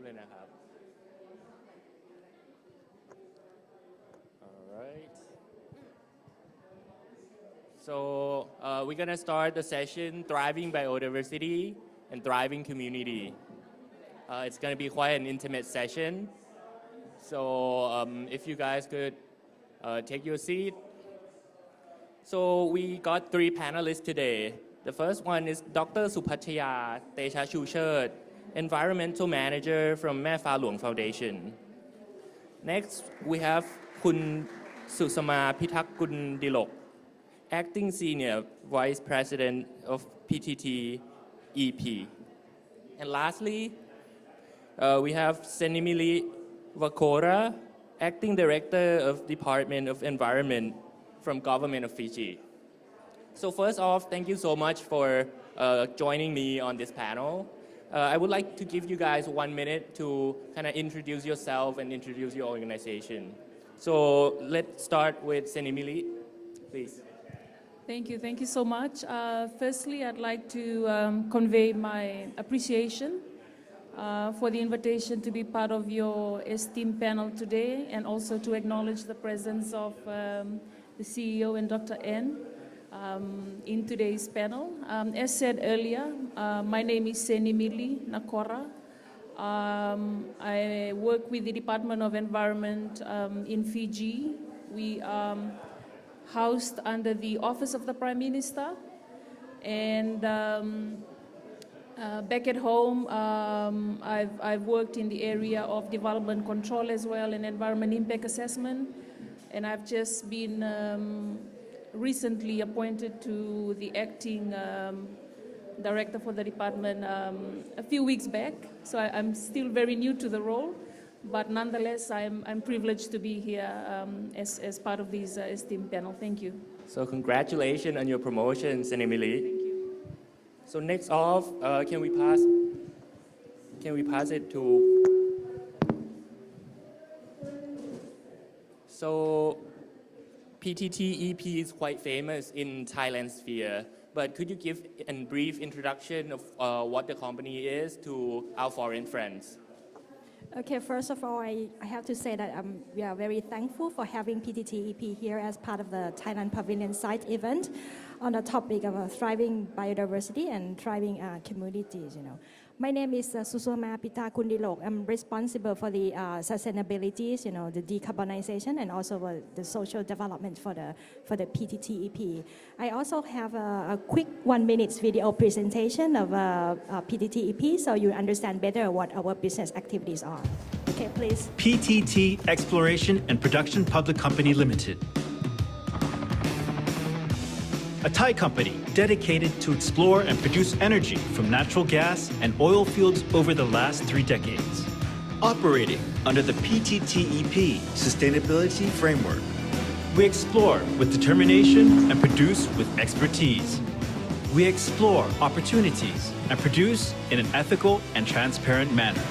เลยนะครับ Alright so we're gonna start the session thriving biodiversity and thriving community it's gonna be quite an intimate session so if you guys could take your seat so we got 3 panelists today the first one is Dr. Supachaya Techa Chuchert Environmental Manager from แม่ฟ้าหลวง Foundation next we have คุณสุสมาพิทักษ์กุลดิลก Acting Senior Vice President of PTT EP and lastly we have Senimili Vakora Acting Director of Department of Environment from Government of Fiji so first off thank you so much for joining me on this panel I would like to give you guys 1 minute to kind of introduce yourself and introduce your organization. So let's start with Senimili, please. Thank you so much. Firstly, I'd like to convey my appreciation for the invitation to be part of your esteemed panel today and also to acknowledge the presence of the CEO and Dr. N. In today's panel. As said earlier, my name is Senimili Nakora. I work with the Department of Environment in Fiji. We are housed under the Office of the Prime Minister. And back at home, I've worked in the area of development control as well and environment impact assessment. And I've just been recently appointed to the acting director for the department a few weeks back. So I'm still very new to the role, but nonetheless, I'm privileged to be here as part of this esteemed panel. Thank you. So congratulations on your promotion, Senimili. Thank you. So next off, can we pass it to? So. PTT EP is quite famous in Thailand sphere, but could you give a brief introduction of what the company is to our foreign friends? Okay, first of all, I have to say that we are very thankful for having PTT EP here as part of the Thailand Pavilion site event on the topic of thriving biodiversity and thriving communities, My name is Susoma Pitakundilok. I'm responsible for the sustainabilities, the decarbonization and also the social development for the PTT EP. I also have a quick 1-minute video presentation of PTT EP so you understand better what our business activities are. Okay, please. PTT Exploration and Production Public Company Limited. A Thai company dedicated to explore and produce energy from natural gas and oil fields over the last 3 decades. Operating under the PTTEP Sustainability Framework, we explore with determination and produce with expertise. We explore opportunities and produce in an ethical and transparent manner.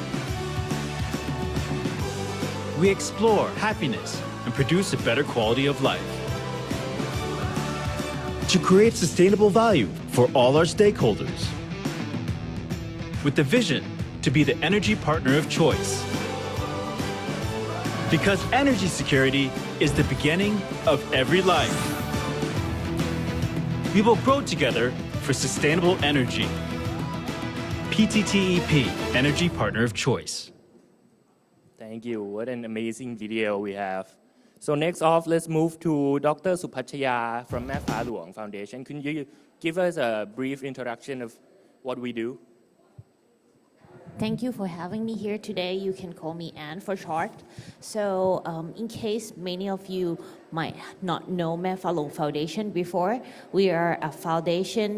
We explore happiness and produce a better quality of life. To create sustainable value for all our stakeholders. With the vision to be the energy partner of choice. Because energy security is the beginning of every life. We will grow together for sustainable energy. PTTEP, Energy Partner of Choice. Thank you. What an amazing video we have. So next off, let's move to Dr. Supachaya from แม่ฟ้าหลวง Foundation. Can you give us a brief introduction of what we do? Thank you for having me here today. You can call me Anne for short. So in case many of you might not know แม่ฟ้าหลวง Foundation before, we are a foundation,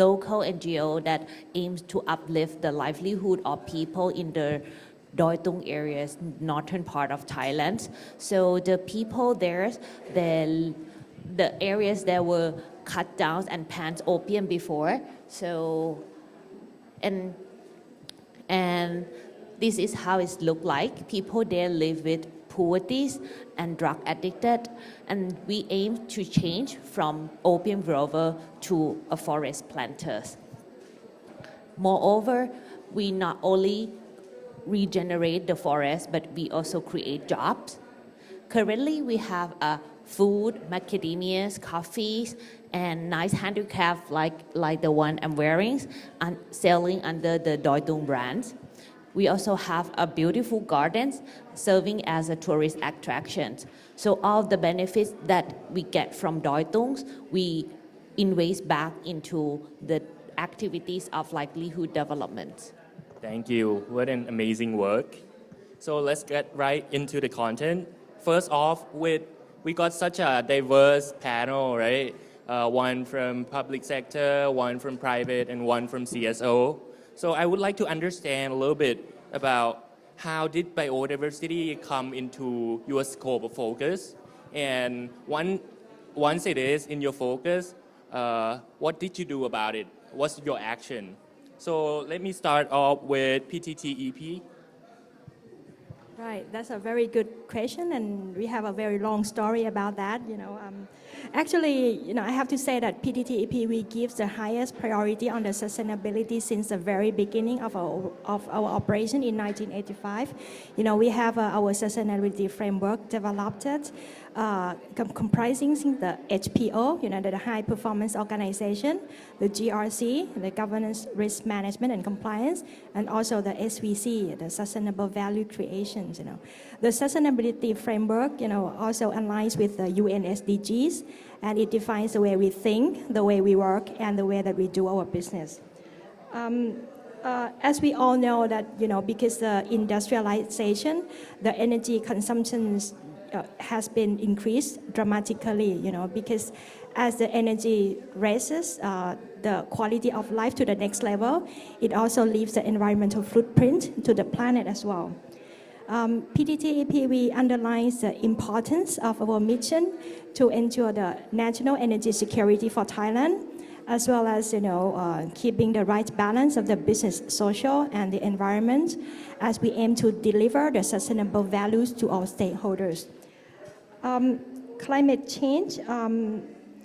local NGO that aims to uplift the livelihood of people in the Doi Tung areas, northern part of Thailand. So the people there, the areas that were cut down and plant opium before. So, and this is how it look like. People there live with poverty and drug addicted, and we aim to change from opium grower to a forest planters. Moreover, we not only regenerate the forest, but we also create jobs. Currently, we have food, macadamias, coffees, and nice handicraft like the one I'm wearing, and selling under the Doi Tung brand. We also have a beautiful gardens serving as a tourist attraction. So all the benefits that we get from Doi Tungs, we invest back into the activities of livelihood development. Thank you. What an amazing work. So let's get right into the content. First off, we got such a diverse panel, right? One from public sector, one from private, and one from CSO. So I would like to understand a little bit about how did biodiversity come into your scope of focus? And once it is in your focus, what did you do about it? What's your action? So let me start off with PTTEP. Right, that's a very good question, and we have a very long story about that. Actually, I have to say that PTTEP we give the highest priority on the sustainability since the very beginning of our operation in 1985. We have our sustainability framework developed, comprising the HPO, the High Performance Organization, the GRC, the Governance, Risk Management and Compliance, and also the SVC, the Sustainable Value Creation. The sustainability framework, also aligns with the UN SDGs, and it defines the way we think, the way we work, and the way that we do our business. As we all know that, because the industrialization, the energy consumption has been increased dramatically, because as the energy raises the quality of life to the next level, it also leaves the environmental footprint to the planet as well. PTTEP, we underline the importance of our mission to ensure the national energy security for Thailand, as well as keeping the right balance of the business, social, and the environment, as we aim to deliver the sustainable values to all stakeholders. Climate change,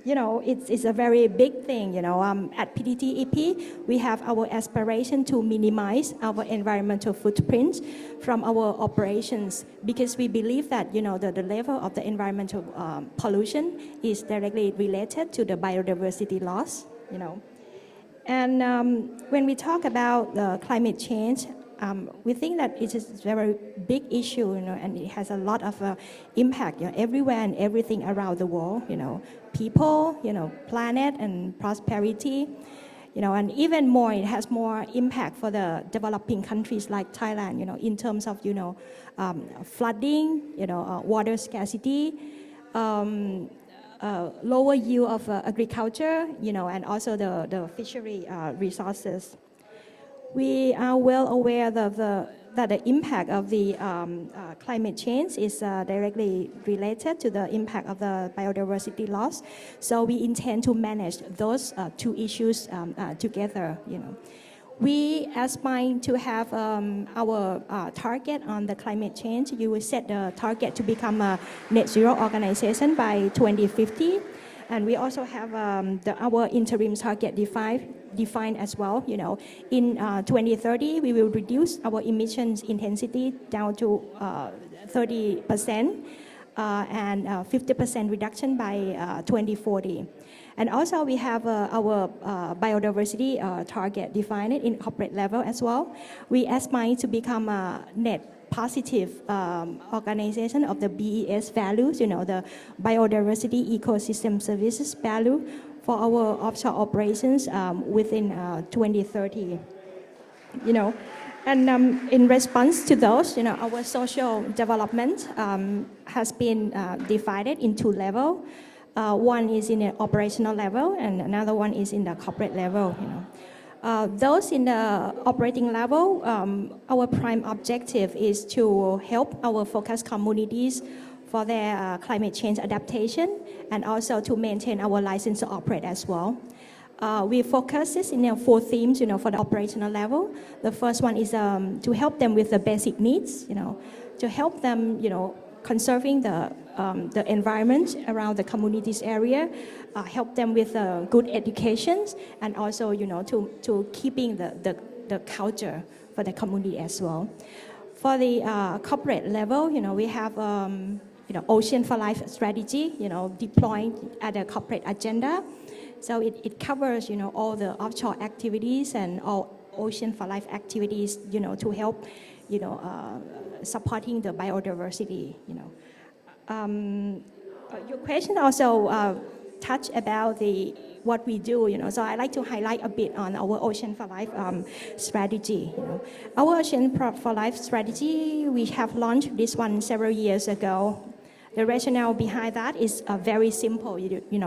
it's a very big thing. At PTTEP, we have our aspiration to minimize our environmental footprint from our operations, because we believe that the level of the environmental pollution is directly related to the biodiversity loss. And when we talk about the climate change, we think that it is a very big issue, and it has a lot of impact, everywhere and everything around the world, people, planet and prosperity, and even more, it has more impact for the developing countries like Thailand, in terms of, flooding, water scarcity, lower yield of agriculture, and also the fishery resources. We are well aware that the impact of the climate change is directly related to the impact of the biodiversity loss. So we intend to manage those two issues together. We aspire to have our target on the climate change. You will set the target to become a net zero organization by 2050. And we also have our interim target defined as well. In 2030, we will reduce our emissions intensity down to 30% and 50% reduction by 2040. And also we have our biodiversity target defined in corporate level as well. We aspire to become a net positive organization of the BES values, the biodiversity ecosystem services value for our offshore operations within 2030. And in response to those, our social development has been divided in two levels. One is in the operational level, and another one is in the corporate level. Those in the operating level, our prime objective is to help our focus communities for their climate change adaptation, and also to maintain our license to operate as well. We focus this in 4 themes, for the operational level. The first one is to help them with the basic needs, to help them, conserving the environment around the communities area, help them with good education, and also, to keeping the culture for the community as well. For the corporate level, we have Ocean for Life strategy, deploying at a corporate agenda. So it covers, all the offshore activities and all Ocean for Life activities, to help, supporting the biodiversity, Your question also touched about what we do, So I like to highlight a bit on our Ocean for Life strategy. Our Ocean for Life strategy, we have launched this one several years ago. The rationale behind that is very simple,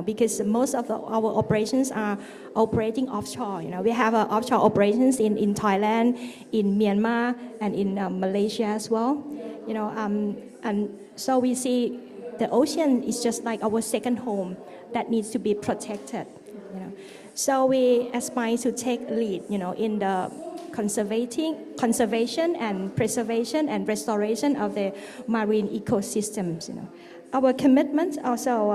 because most of our operations are operating offshore. We have offshore operations in Thailand, in Myanmar, and in Malaysia as well. And so we see the ocean is just like our second home that needs to be protected. So we aspire to take lead, in the conservation and preservation and restoration of the marine ecosystems. Our commitment also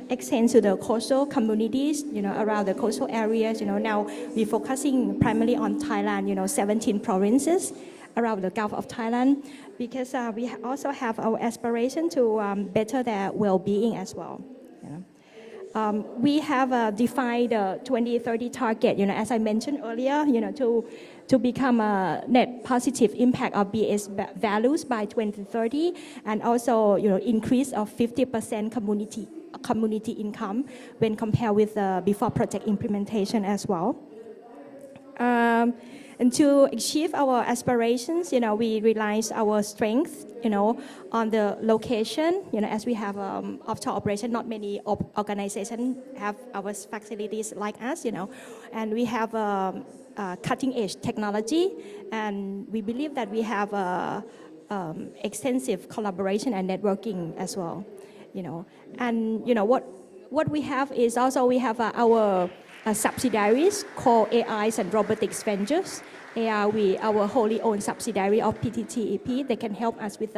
extends to the coastal communities, around the coastal areas. Now we're focusing primarily on Thailand, 17 provinces around the Gulf of Thailand, because we also have our aspiration to better their well-being as well. We have defined a 2030 target, as I mentioned earlier, to become a net positive impact of BS values by 2030, and also, increase of 50% community income when compared with before project implementation as well. And to achieve our aspirations, we realize our strength, on the location, as we have offshore operation, not many organizations have our facilities like us, and we have cutting edge technology, and we believe that we have extensive collaboration and networking as well, and what we have is also we have our subsidiaries called AIs and Robotics Ventures. Our wholly owned subsidiary of PTTEP. They can help us with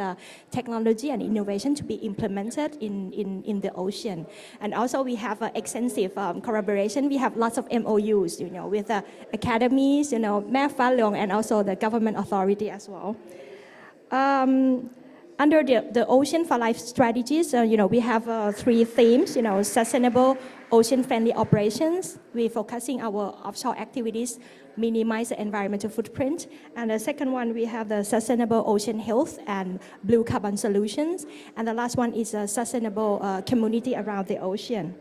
technology and innovation to be implemented in the ocean. And also we have extensive collaboration. We have lots of MOUs, with academies, Mae Pha Luang, and also the government authority as well. Under the Ocean for Life strategies, we have 3 themes, sustainable ocean-friendly operations. We're focusing our offshore activities, minimize the environmental footprint. And the second one, we have the sustainable ocean health and blue carbon solutions. And the last one is a sustainable community around the ocean,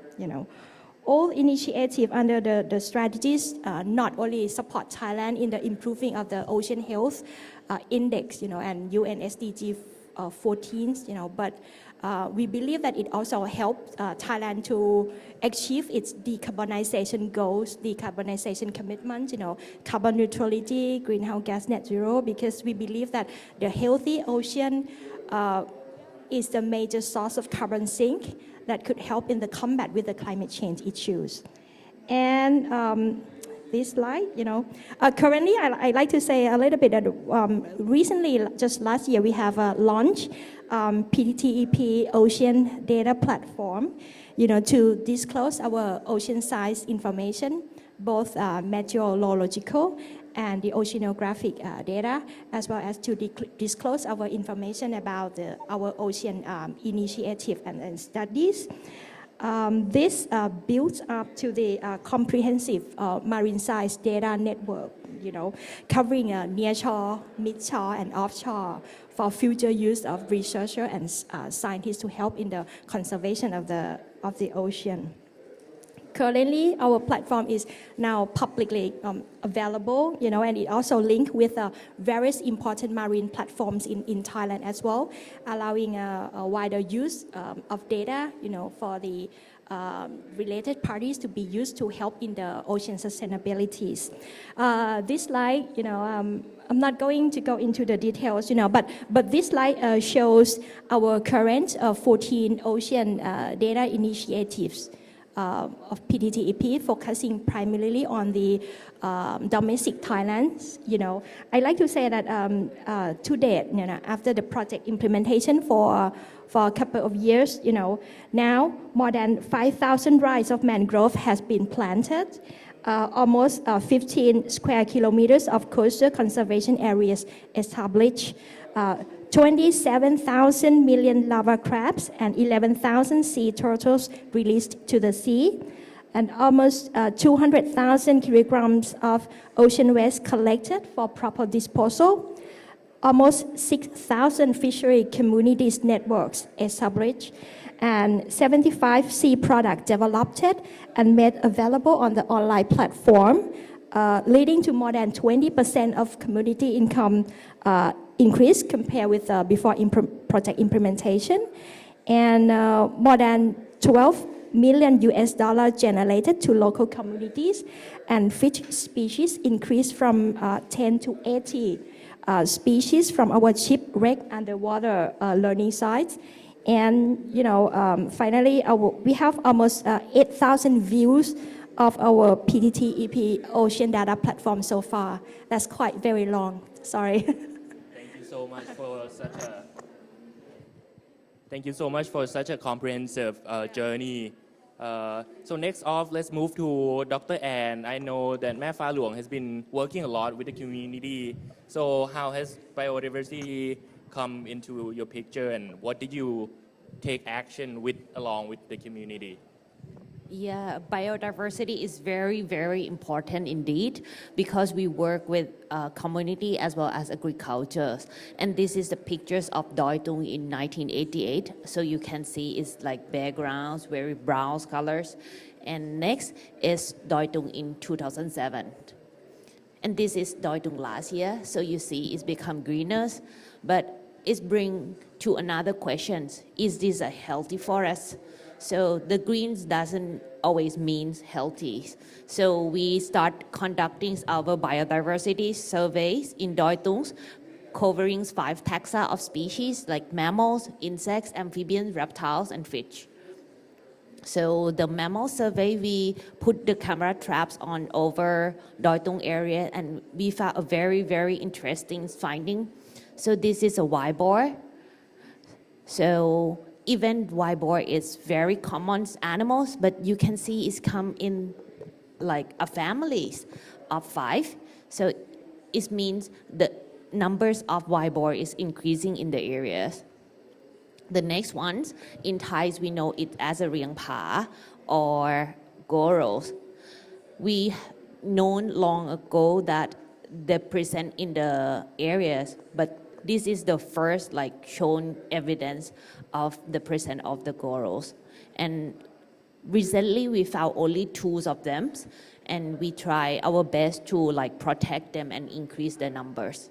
All initiatives under the strategies not only support Thailand in the improving of the ocean health index, and UN SDG 14, but we believe that it also helps Thailand to achieve its decarbonization goals, decarbonization commitments, carbon neutrality, greenhouse gas net zero, because we believe that the healthy ocean is the major source of carbon sink that could help in the combat with the climate change issues. And this slide, currently I like to say a little bit that recently, just last year, we have launched PTTEP Ocean Data Platform, to disclose our ocean size information, both meteorological and the oceanographic data, as well as to disclose our information about our ocean initiative and studies. This builds up to the comprehensive marine science data network, covering nearshore, midshore, and offshore for future use of researchers and scientists to help in the conservation of the ocean. Currently, our platform is now publicly available, and it also linked with various important marine platforms in Thailand as well, allowing a wider use of data, for the related parties to be used to help in the ocean sustainabilities. This slide, I'm not going to go into the details, but this slide shows our current 14 ocean data initiatives of PTTEP, focusing primarily on the domestic Thailand. I like to say that to date, after the project implementation for a couple of years, now more than 5,000 rides of mangrove has been planted. almost 15 square kilometers of coastal conservation areas established, 27,000 million lava crabs and 11,000 sea turtles released to the sea, and almost 200,000 kilograms of ocean waste collected for proper disposal. Almost 6,000 fishery communities networks established, and 75 sea products developed and made available on the online platform, leading to more than 20% of community income increase compared with before project implementation, and more than 12 million US dollars generated to local communities, and fish species increased from 10 to 80 species from our shipwreck underwater learning sites. And finally, we have almost 8,000 views of our PTTEP Ocean Data Platform so far. That's quite very long. Sorry. Thank you so much for such a comprehensive journey. So next off, let's move to Dr. Ann. I know that Mae Pha Luang has been working a lot with the community. So how has biodiversity come into your picture, and what did you take action with along with the community? Yeah, biodiversity is very, very important indeed because we work with community as well as agriculture. And this is the pictures of Doi Tung in 1988. So you can see it's like backgrounds, very brown colors. And next is Doi Tung in 2007. And this is Doi Tung last year. So you see it's become greener, but it's bring to another question. Is this a healthy forest? So the greens doesn't always mean healthy. So we start conducting our biodiversity surveys in Doi Tung, covering 5 taxa of species like mammals, insects, amphibians, reptiles, and fish. So the mammal survey, we put the camera traps on over Doi Tung area, and we found a very, very interesting finding. So this is a white boar. So even white boar is very common animals, but you can see it's come in like a families of 5. So it means the numbers of white boar is increasing in the areas. The next ones, in Thai we know it as a riang pa or goros. We known long ago that they're present in the areas, but this is the first shown evidence of the presence of the goros. And recently we found only 2 of them, and we try our best to protect them and increase the numbers.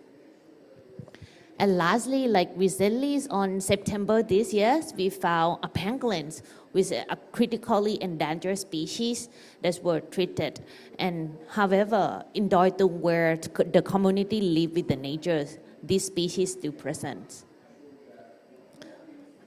And lastly, recently on September this year, we found a pangolins with a critically endangered species that were treated. And however, in Doi Tung, where the community live with the nature, this species still present.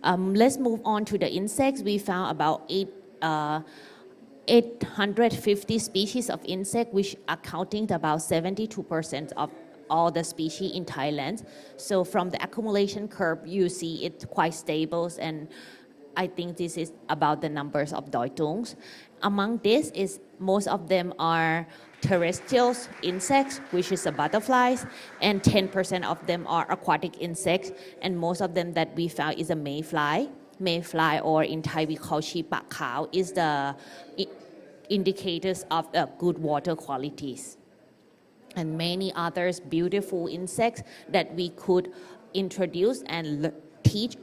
Let's move on to the insects. We found about 850 species of insect, which accounting to about 72% of all the species in Thailand. So from the accumulation curve, you see it's quite stable, and I think this is about the numbers of Doi Tungs. Among this is most of them are terrestrial insects, which is the butterflies, and 10% of them are aquatic insects, and most of them that we found is a mayfly. Mayfly, or in Thai we call chi pak khao, is the indicators of good water qualities. And many others beautiful insects that we could introduce and teach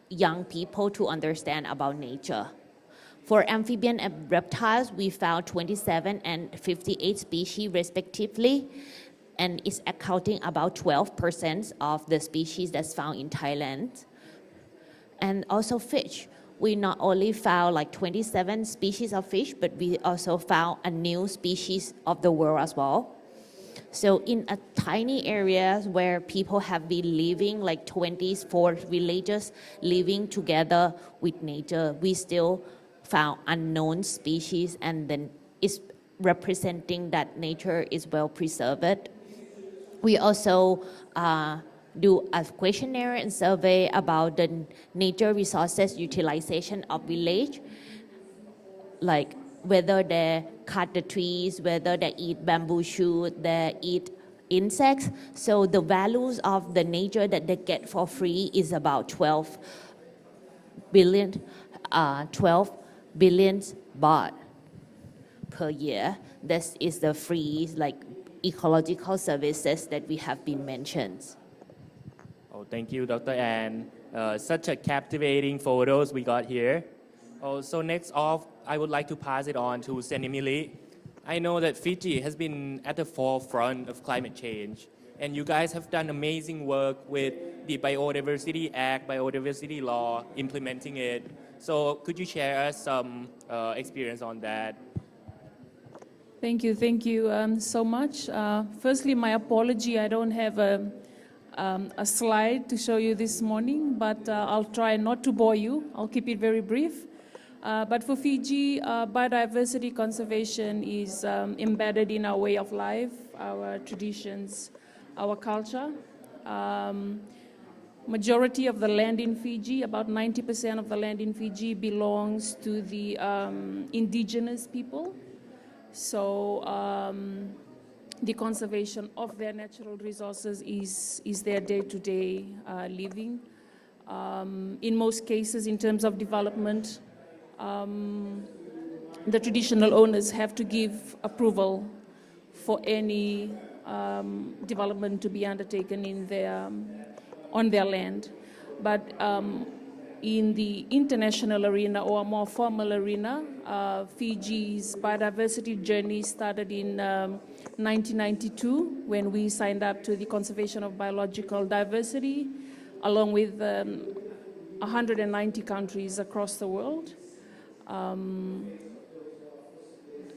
young people to understand about nature. For amphibian and reptiles, we found 27 and 58 species respectively, and it's accounting about 12% of the species that's found in Thailand. And also fish. We not only found 27 species of fish, but we also found a new species of the world as well. So in a tiny area where people have been living 24 villages living together with nature, we still found unknown species, and then it's representing that nature is well preserved. We also do a questionnaire and survey about the nature resources utilization of village. whether they cut the trees, whether they eat bamboo shoot, they eat insects. So the values of the nature that they get for free is about 12 billion baht per year. This is the free ecological services that we have been mentioned. Oh, thank you, Dr. Ann. Such a captivating photos we got here. Oh, so next off, I would like to pass it on to Senimili. I know that Fiji has been at the forefront of climate change, and you guys have done amazing work with the Biodiversity Act, Biodiversity Law, implementing it. So could you share us some experience on that? Thank you so much. Firstly, my apology, I don't have a slide to show you this morning, but I'll try not to bore you. I'll keep it very brief. But for Fiji, biodiversity conservation is embedded in our way of life, our traditions, our culture. Majority of the land in Fiji, about 90% of the land in Fiji belongs to the indigenous people. So the conservation of their natural resources is their day-to-day living. In most cases, in terms of development, the traditional owners have to give approval for any development to be undertaken on their land. But in the international arena or more formal arena, Fiji's biodiversity journey started in 1992 when we signed up to the Conservation of Biological Diversity along with 190 countries across the world.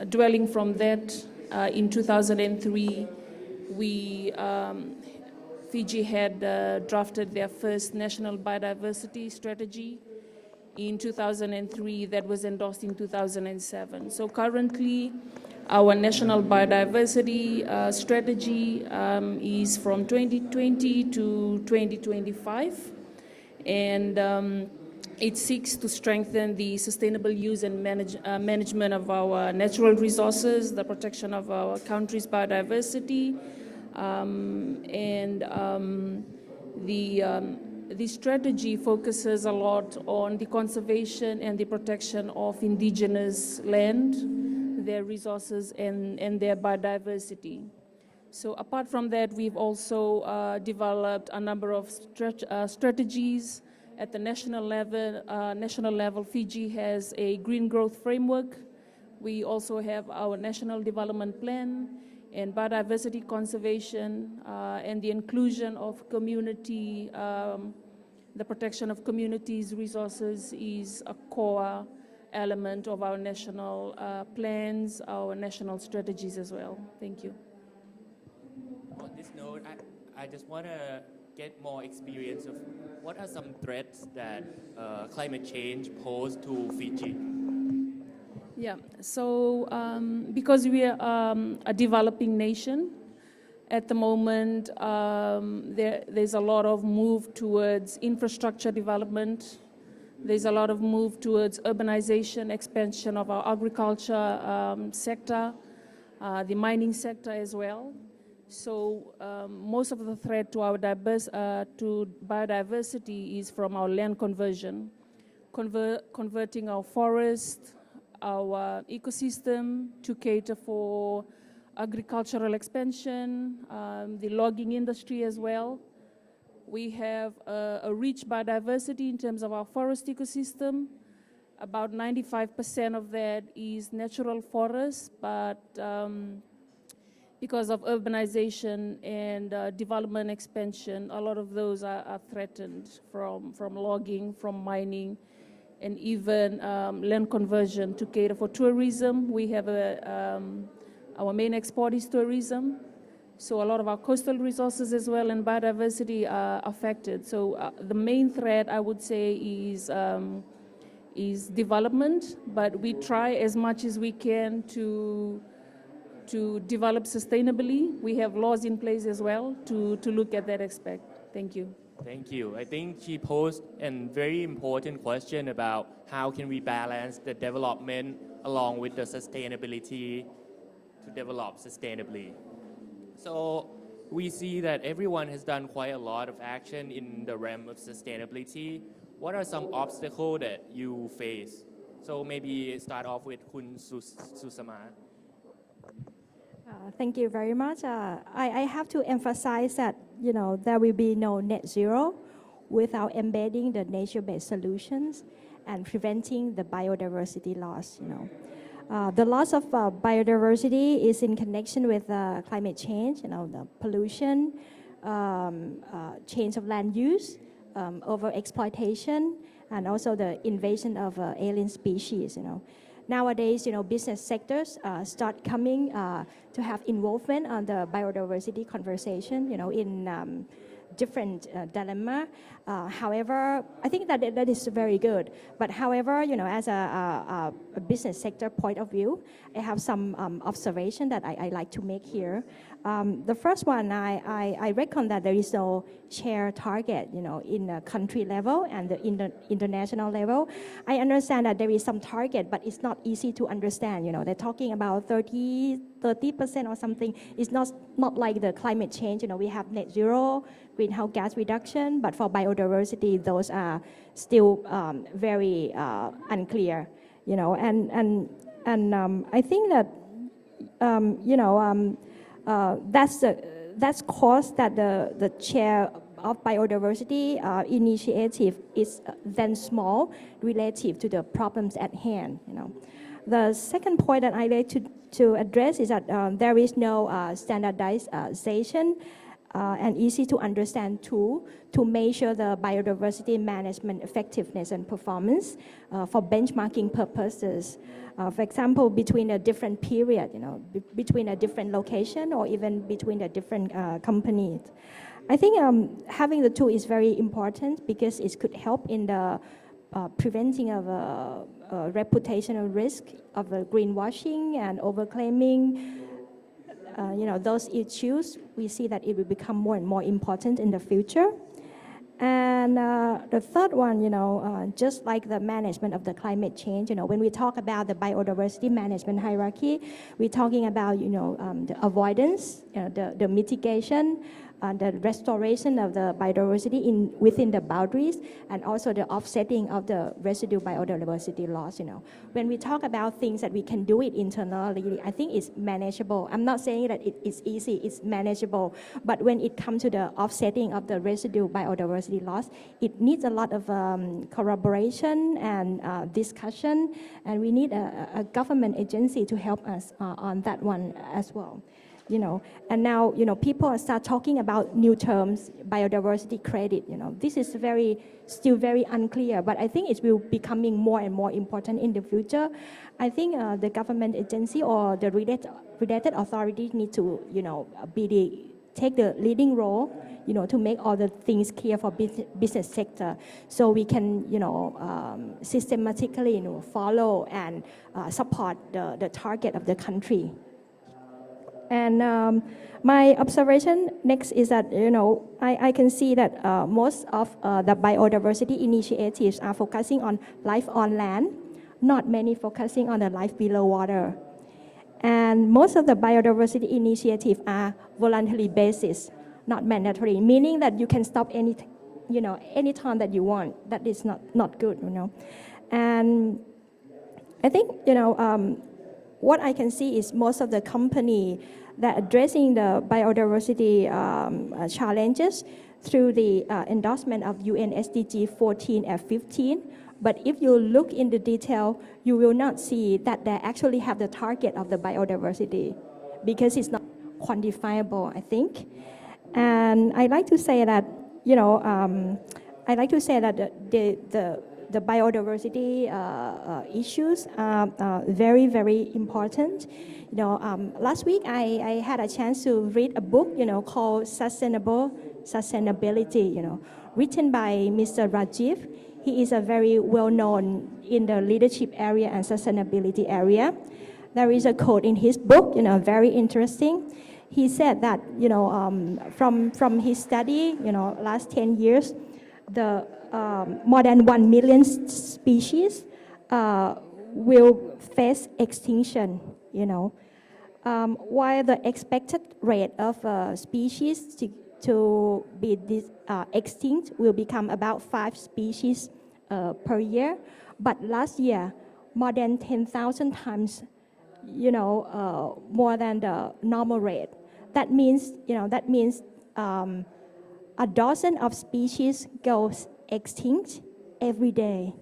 Dwelling from that, in 2003, Fiji had drafted their first national biodiversity strategy. In 2003, that was endorsed in 2007. So currently, our national biodiversity strategy is from 2020 to 2025, and it seeks to strengthen the sustainable use and management of our natural resources, the protection of our country's biodiversity, the strategy focuses a lot on the conservation and the protection of indigenous land, their resources, and their biodiversity. So apart from that, we've also developed a number of strategies at the national level. Fiji has a green growth framework. We also have our national development plan, and biodiversity conservation and the inclusion of community, the protection of communities' resources is a core element of our national plans, our national strategies as well. Thank you. On this note, I just want to get more experience of what are some threats that climate change pose to Fiji? Yeah, so because we are a developing nation, at the moment there's a lot of move towards infrastructure development. There's a lot of move towards urbanization, expansion of our agriculture sector, the mining sector as well. So most of the threat to our to biodiversity is from our land conversion, converting our forest, our ecosystem to cater for agricultural expansion, the logging industry as well. We have a rich biodiversity in terms of our forest ecosystem. About 95% of that is natural forest, but because of urbanization and development expansion, a lot of those are threatened from logging, from mining, and even land conversion to cater for tourism. We have our main export is tourism. So a lot of our coastal resources as well and biodiversity are affected. So the main threat, I would say, is development, but we try as much as we can to develop sustainably. We have laws in place as well to look at that aspect. Thank you. Thank you. I think she posed a very important question about how can we balance the development along with the sustainability to develop sustainably. So we see that everyone has done quite a lot of action in the realm of sustainability. What are some obstacles that you face? So maybe start off with Kun Susama. Thank you very much. I have to emphasize that there will be no net zero without embedding the nature-based solutions and preventing the biodiversity loss. The loss of biodiversity is in connection with climate change, the pollution, change of land use, over-exploitation, and also the invasion of alien species. Nowadays, business sectors start coming to have involvement on the biodiversity conversation, in different dilemma. However, I think that is very good. But however, as a business sector point of view, I have some observation that I like to make here. The first one, I reckon that there is no shared target, in the country level and the international level. I understand that there is some target, but it's not easy to understand. They're talking about 30% or something. It's not like the climate change. We have net zero, greenhouse gas reduction, but for biodiversity, those are still very unclear. And I think that that's caused that the share of biodiversity initiative is then small relative to the problems at hand. The second point that I like to address is that there is no standardization and easy to understand tool to measure the biodiversity management effectiveness and performance for benchmarking purposes. For example, between a different period, between a different location or even between the different companies. I think having the tool is very important because it could help in the preventing of reputational risk of greenwashing and overclaiming. Those issues, we see that it will become more and more important in the future. And the third one, just like the management of the climate change, when we talk about the biodiversity management hierarchy, we're talking about, the avoidance, the mitigation, the restoration of the biodiversity within the boundaries, and also the offsetting of the residual biodiversity loss. When we talk about things that we can do it internally, I think it's manageable. I'm not saying that it's easy, it's manageable. But when it comes to the offsetting of the residual biodiversity loss, it needs a lot of collaboration and discussion, and we need a government agency to help us on that one as well. And now, people start talking about new terms, biodiversity credit. This is still very unclear, but I think it will becoming more and more important in the future. I think the government agency or the related authority need to, take the leading role, to make all the things clear for business sector, so we can, systematically, follow and support the target of the country. And my observation next is that, I can see that most of the biodiversity initiatives are focusing on life on land, not many focusing on the life below water. And most of the biodiversity initiatives are voluntary basis, not mandatory, meaning that you can stop any time that you want. That is not good, And I think, what I can see is most of the company that addressing the biodiversity challenges through the endorsement of UN SDG 14 and 15. But if you look in the detail, you will not see that they actually have the target of the biodiversity because it's not quantifiable, I think. And I like to say that, the biodiversity issues are very, very important. Last week I had a chance to read a book, called Sustainability, written by Mr. Rajiv. He is a very well-known in the leadership area and sustainability area. There is a quote in his book, very interesting. He said that, from his study, last 10 years, the more than 1 million species will face extinction, you know. While the expected rate of species to be extinct will become about 5 species per year, but last year, more than 10,000 times, you know, more than the normal rate. That means, you know, a dozen of species goes extinct every day.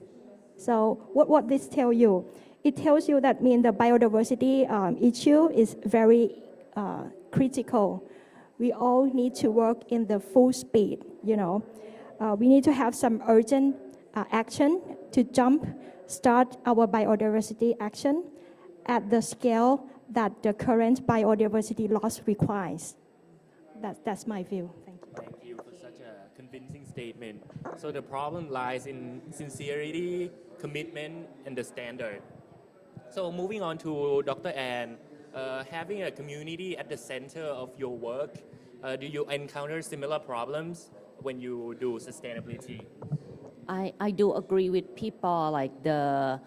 So what this tell you? It tells you that mean the biodiversity issue is very critical. We all need to work in the full speed, you know. We need to have some urgent action to start our biodiversity action at the scale that the current biodiversity loss requires. That's my view. Thank you. Thank you for such a convincing statement. So the problem lies in sincerity, commitment, and the standard. So moving on to Dr. Ann, having a community at the center of your work, do you encounter similar problems when you do sustainability? I do agree with people like the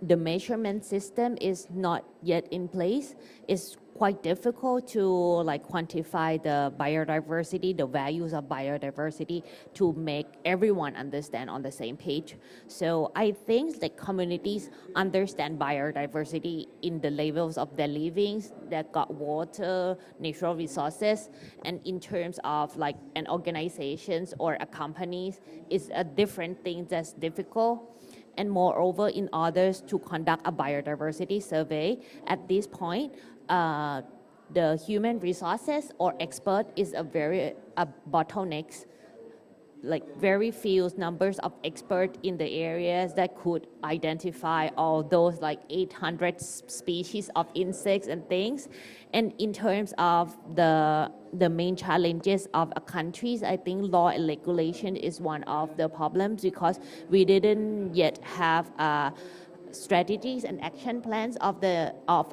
measurement system is not yet in place. It's quite difficult to like quantify the biodiversity, the values of biodiversity to make everyone understand on the same page. So I think that communities understand biodiversity in the levels of their livings that got water, natural resources, and in terms of like an organizations or a companies is a different thing that's difficult. And moreover, in order to conduct a biodiversity survey at this point, the human resources or expert is a bottleneck. Like very few numbers of experts in the areas that could identify all those like 800 species of insects and things. And in terms of the main challenges of a countries, I think law and regulation is one of the problems because we didn't yet have strategies and action plans of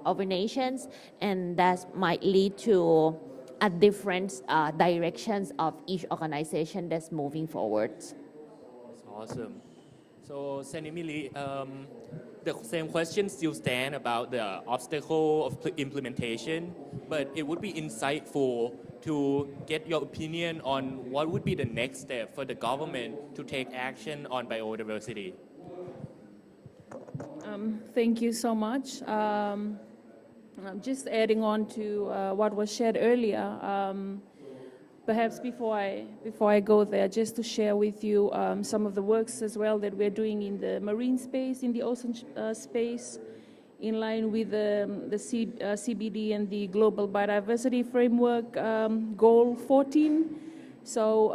our nations, and that might lead to a different directions of each organization that's moving forward. That's awesome. So, Sanimili, the same question still stand about the obstacle of implementation, but it would be insightful to get your opinion on what would be the next step for the government to take action on biodiversity. Thank you so much. Just adding on to what was shared earlier, perhaps before I go there, just to share with you some of the works as well that we're doing in the marine space, in the ocean space, in line with the CBD and the Global Biodiversity Framework Goal 14. So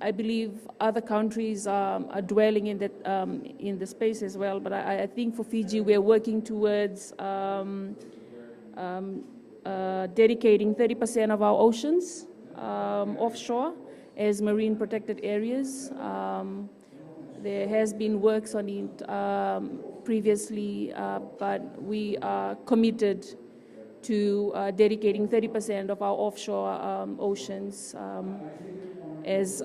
I believe other countries are dwelling in that in the space as well. But I think for Fiji, we're working towards dedicating 30% of our oceans offshore as marine protected areas. There has been works on it previously, but we are committed to dedicating 30% of our offshore oceans as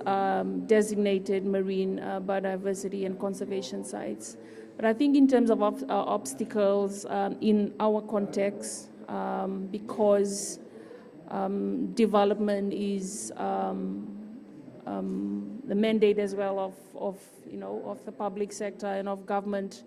designated marine biodiversity and conservation sites. But I think in terms of obstacles in our context, because development is the mandate as well of the public sector and of government.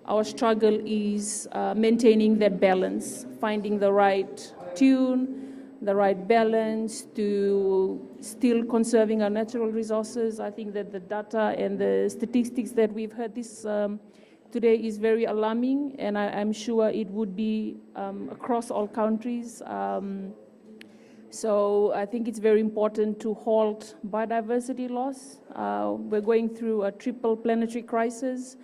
Our struggle is maintaining that balance, finding the right tune, the right balance to still conserving our natural resources. I think that the data and the statistics that we've heard this today is very alarming, and I'm sure it would be across all countries. So I think it's very important to halt biodiversity loss. We're going through a triple planetary crisis,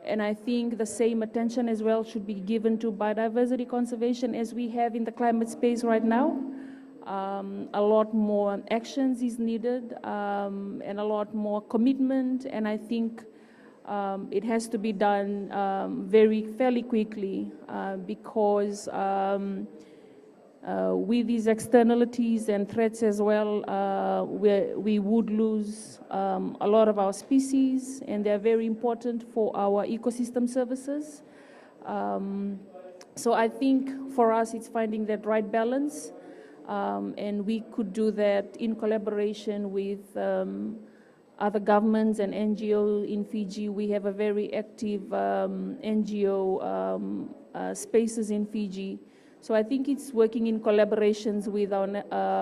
and I think the same attention as well should be given to biodiversity conservation as we have in the climate space right now. A lot more actions is needed and a lot more commitment, and I think it has to be done fairly quickly because with these externalities and threats as well, we would lose a lot of our species, and they're very important for our ecosystem services. So I think for us it's finding that right balance, and we could do that in collaboration with other governments and NGO in Fiji. We have a very active NGO spaces in Fiji. So I think it's working in collaborations with our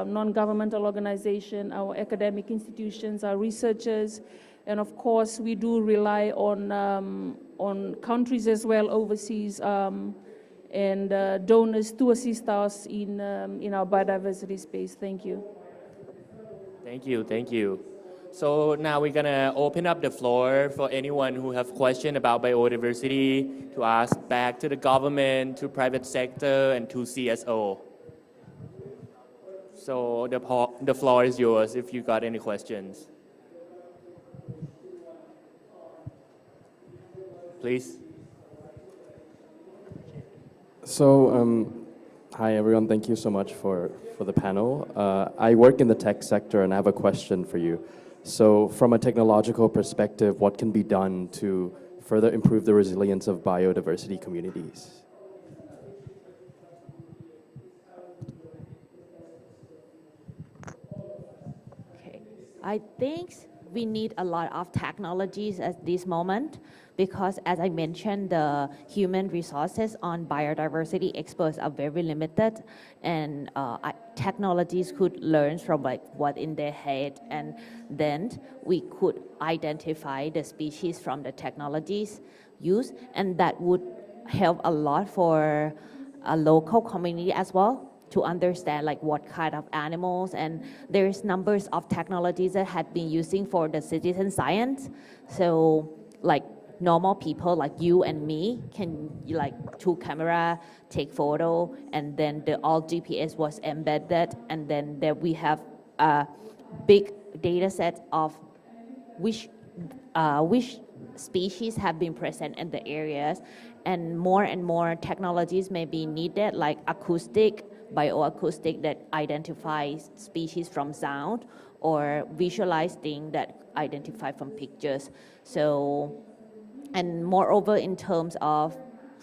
non-governmental organization, our academic institutions, our researchers, and of course we do rely on countries as well overseas and donors to assist us in our biodiversity space. Thank you. Thank you, thank you. So now we're gonna open up the floor for anyone who have question about biodiversity to ask back to the government, to private sector, and to CSO. So the floor is yours if you got any questions. Please. So, hi everyone, thank you so much for the panel. I work in the tech sector and I have a question for you. So from a technological perspective, what can be done to further improve the resilience of biodiversity communities? Okay. I think we need a lot of technologies at this moment because, as I mentioned, the human resources on biodiversity experts are very limited, and technologies could learn from like what in their head, and then we could identify the species from the technologies used, and that would help a lot for a local community as well to understand like what kind of animals, and there's numbers of technologies that had been using for the citizen science. So like normal people like you and me can like through camera take photo, and then the all GPS was embedded, and then there we have a big data set of which species have been present in the areas, and more technologies may be needed like acoustic, bioacoustic that identifies species from sound, or visualize things that identify from pictures. So, and moreover in terms of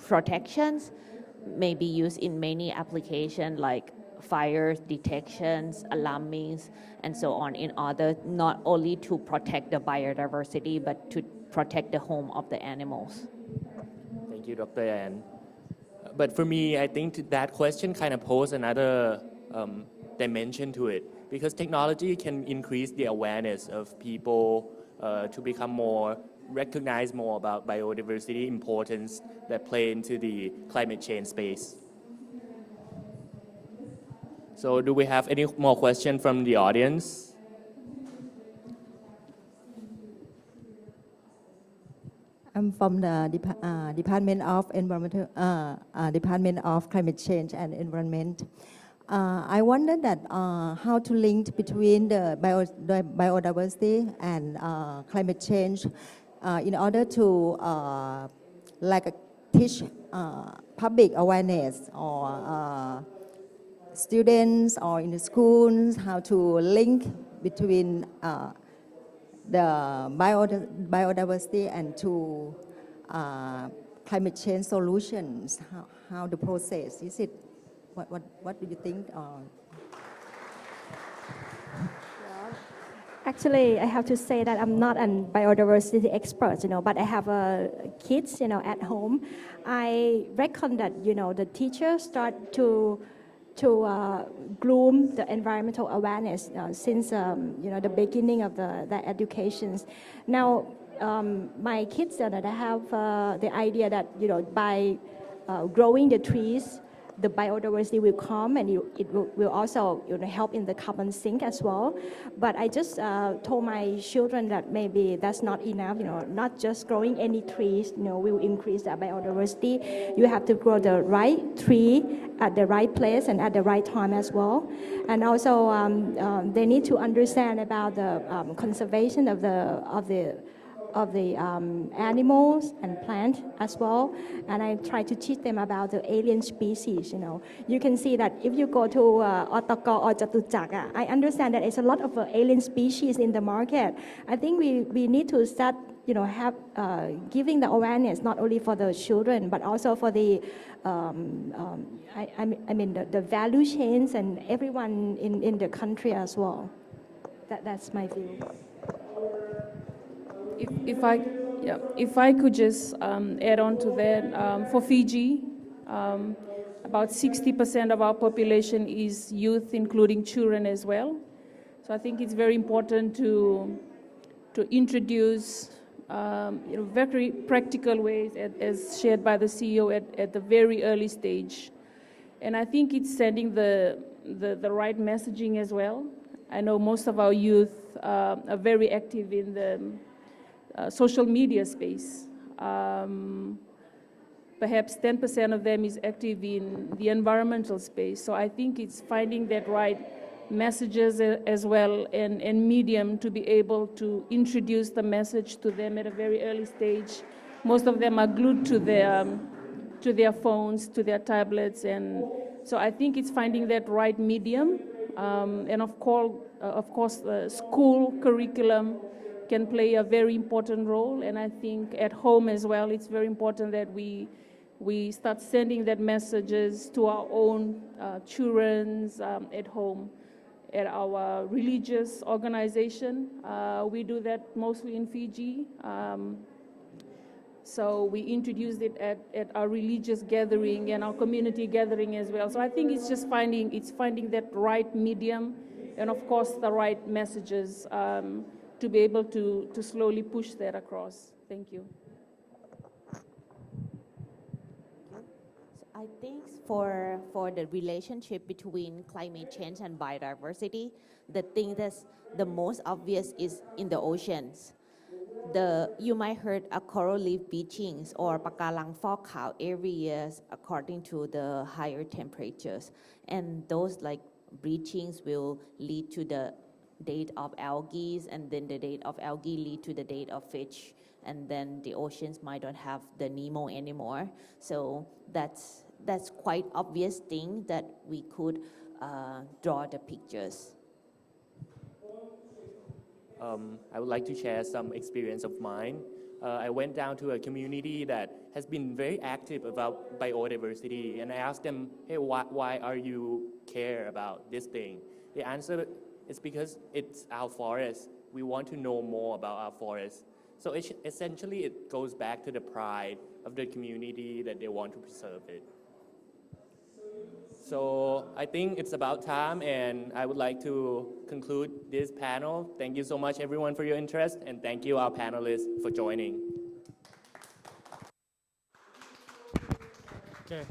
protections, may be used in many applications like fire detections, alarmings, and so on, in order not only to protect the biodiversity but to protect the home of the animals. Thank you, Dr. Ann. But for me, I think that question kind of poses another dimension to it, because technology can increase the awareness of people to become more, recognize more about biodiversity importance that play into the climate change space. So do we have any more questions from the audience? I'm from the Department of Department of Climate Change and Environment. I wondered that how to link between the biodiversity and climate change in order to teach public awareness or students or in the schools how to link between the biodiversity and to climate change solutions. How the process is it? What do you think? Actually, I have to say that I'm not a biodiversity expert, but I have kids, at home. I reckon that, the teachers start to groom the environmental awareness since, the beginning of the educations. Now, my kids, they have the idea that, by growing the trees, the biodiversity will come, and it will also help in the carbon sink as well. But I just told my children that maybe that's not enough, not just growing any trees, will increase the biodiversity. You have to grow the right tree at the right place and at the right time as well. And also they need to understand about the conservation of the animals and plants as well. And I try to teach them about the alien species, You can see that if you go to Otoko or Jatuchak, I understand that there's a lot of alien species in the market. I think we need to start have giving the awareness not only for the children but also for the the value chains and everyone in the country as well. That's my view. If I could just add on to that, for Fiji, about 60% of our population is youth, including children as well. So I think it's very important to introduce very practical ways, as shared by the CEO at the very early stage. And I think it's sending the right messaging as well. I know most of our youth are very active in the social media space. Perhaps 10% of them is active in the environmental space. So I think it's finding that right messages as well and medium to be able to introduce the message to them at a very early stage. Most of them are glued to their phones, to their tablets, and so I think it's finding that right medium. And of course, the school curriculum can play a very important role, and I think at home as well, it's very important that we start sending that messages to our own children at home. At our religious organization, we do that mostly in Fiji. So we introduced it at our religious gathering and our community gathering as well. So I think it's just finding that right medium, and of course the right messages to be able to slowly push that across. Thank you. I think for the relationship between climate change and biodiversity, the thing that's the most obvious is in the oceans. You might heard a coral reef bleachings or pakalang fog khao every year according to the higher temperatures, and those like bleachings will lead to the death of algae, and then the death of algae lead to the death of fish, and then the oceans might not have the Nemo anymore. So that's quite obvious thing that we could draw the pictures. I would like to share some experience of mine. I went down to a community that has been very active about biodiversity, and I asked them, hey, why are you care about this thing? They answered, it's because it's our forest. We want to know more about our forest. So essentially it goes back to the pride of the community that they want to preserve it. So I think it's about time, and I would like to conclude this panel. Thank you so much, everyone, for your interest, and thank you, our panelists, for joining. Okay,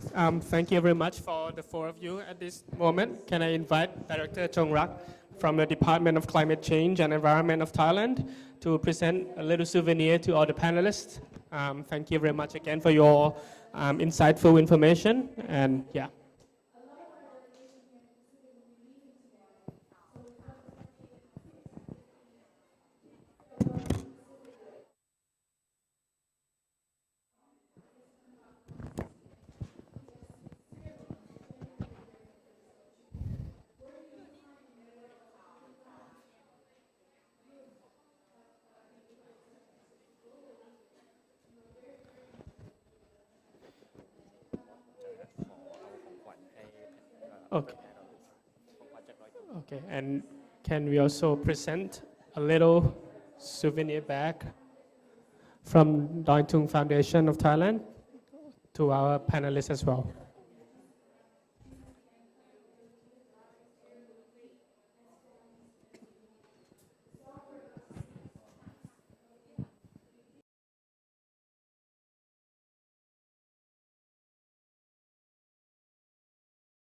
thank you very much for the four of you at this moment. Can I invite Director Chongrak from the Department of Climate Change and Environment of Thailand to present a little souvenir to all the panelists. Thank you very much again for your insightful information, and yeah. Okay. Okay, and can we also present a little souvenir bag from Doi Tung Foundation of Thailand to our panelists as well?